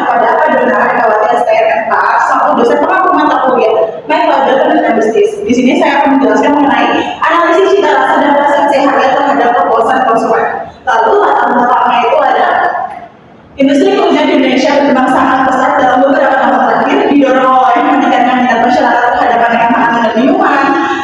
pada apa benar evaluasi STNK selaku dosen pengaku mata kuliah metode penelitian bisnis. Di sini saya akan menjelaskan mengenai analisis cita rasa dan persepsi harga terhadap kepuasan konsumen. Lalu latar belakangnya itu ada industri kuliner di Indonesia berkembang sangat pesat dalam beberapa tahun terakhir, didorong oleh meningkatkan minat masyarakat terhadap aneka makanan dan minuman.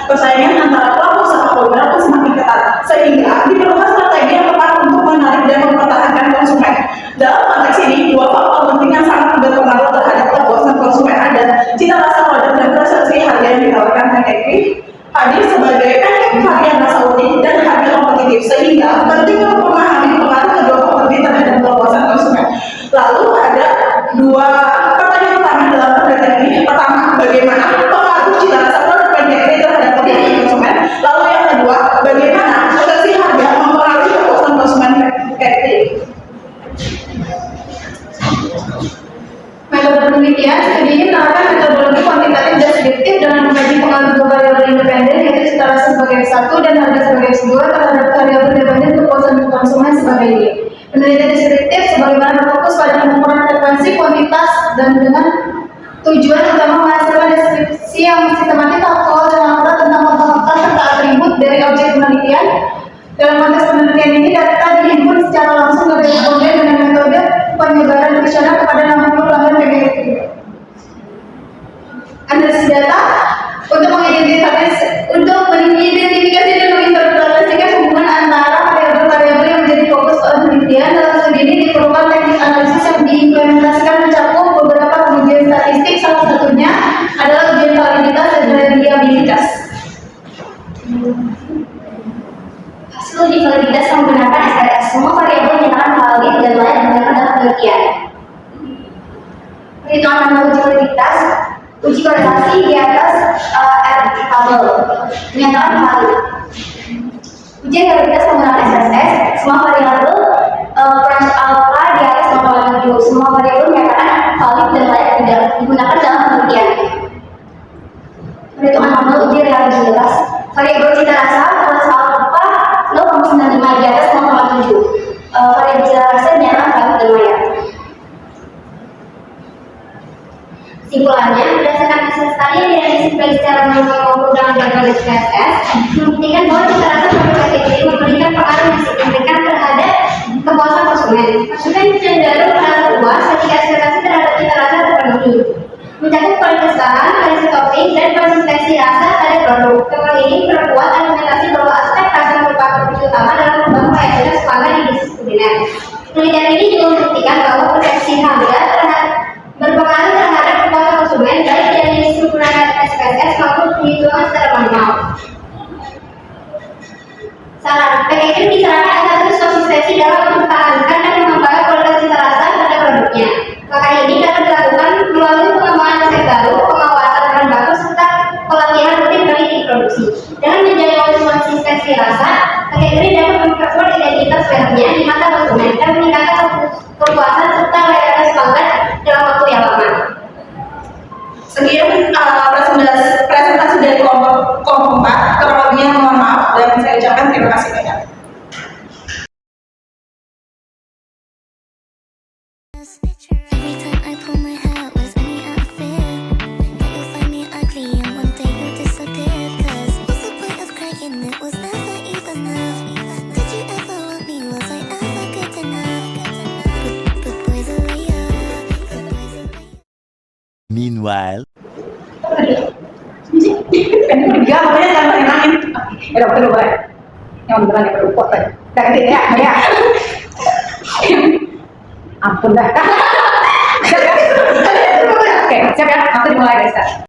Persaingan antara pelaku usaha kuliner pun semakin ketat, sehingga diperlukan strategi yang tepat untuk menarik dan mempertahankan konsumen. Dalam konteks ini, dua faktor penting yang sangat berpengaruh terhadap kepuasan konsumen ada cita rasa produk dan persepsi harga yang ditawarkan packaging hadir sebagai harga yang rasa unik dan harga kompetitif, sehingga penting untuk memahami pengaruh kedua faktor ini terhadap kepuasan konsumen. Lalu ada dua pertanyaan utama dalam penelitian ini. Pertama, bagaimana pengaruh cita rasa produk packaging terhadap kepuasan konsumen? Lalu yang kedua, bagaimana persepsi harga mempengaruhi kepuasan konsumen packaging? Metode penelitian studi ini menerapkan metodologi kuantitatif deskriptif dengan membagi pengaruh dua variabel independen, yaitu cita rasa sebagai satu dan harga sebagai dua terhadap variabel independen kepuasan konsumen sebagai dua. Penelitian deskriptif sebagaimana berfokus pada pengukuran frekuensi, kuantitas, dan dengan tujuan utama menghasilkan deskripsi yang sistematis, faktual, dan akurat tentang faktor-faktor serta atribut dari objek penelitian. Dalam konteks penelitian ini, data dihimpun secara langsung dari responden dengan metode penyebaran kuesioner kepada 60 pelanggan PGRI. Analisis data untuk mengidentifikasi dan menginterpretasikan hubungan antara variabel-variabel yang menjadi fokus penelitian. Dalam studi ini diperlukan teknik analisis yang diimplementasikan mencakup beberapa ujian statistik, salah satunya adalah ujian validitas dan reliabilitas. Hasil uji validitas menggunakan SRS. Semua variabel dinyatakan valid dan layak digunakan dalam penelitian. Perhitungan nama uji validitas, uji korelasi di atas tabel dinyatakan valid. Ujian validitas menggunakan SSS. Semua variabel branch alpha di atas 0,7. Semua variabel dinyatakan valid dan layak digunakan dalam penelitian. Perhitungan nama uji reliabilitas. Variabel cita rasa plus alpha 0,95 di atas 0,7. Variabel cita rasa dinyatakan valid dan layak. Kesimpulannya, berdasarkan hasil studi yang dianalisis baik secara manual maupun dengan berbagai SPSS, membuktikan bahwa cita rasa produk packaging memberikan pengaruh yang signifikan terhadap kepuasan konsumen. Konsumen cenderung merasa puas ketika ekspektasi terhadap cita rasa terpenuhi. Mencakup kualitas bahan, variasi topping, dan konsistensi rasa pada produk. Temuan ini memperkuat argumentasi bahwa aspek rasa merupakan kunci utama dalam membangun kreativitas pelanggan di bisnis kuliner. Penelitian ini juga membuktikan bahwa persepsi harga berpengaruh terhadap kepuasan konsumen baik dari menggunakan SPSS maupun penghitungan secara manual. Saran, packaging disarankan agar terus konsistensi dalam mempertahankan dan mengembangkan kualitas cita rasa pada produknya. Maka ini dapat dilakukan melalui pengembangan resep baru, pengawasan bahan baku, serta pelatihan rutin bagi tim produksi. Dengan menjaga konsistensi rasa, packaging dapat memperkuat identitas mereknya di mata konsumen dan meningkatkan kepuasan serta loyalitas pelanggan dalam waktu yang lama. Sekian presentasi dari kelompok 4. Kurang lebihnya mohon maaf dan saya ucapkan terima kasih banyak. Every time I pull my hair, where's any out of fear? That you'll find me ugly and one day you'll disappear. Cause what's the point of crying? It was never even enough. Did you ever want me? Was I ever good enough? But boys are layer. Meanwhile, Enggak, makanya jangan main-main. Ya udah, boleh. Yang beneran ya, perlu foto. Udah ganti ya. Ampun dah. Oke, siap ya. Aku dimulai guys.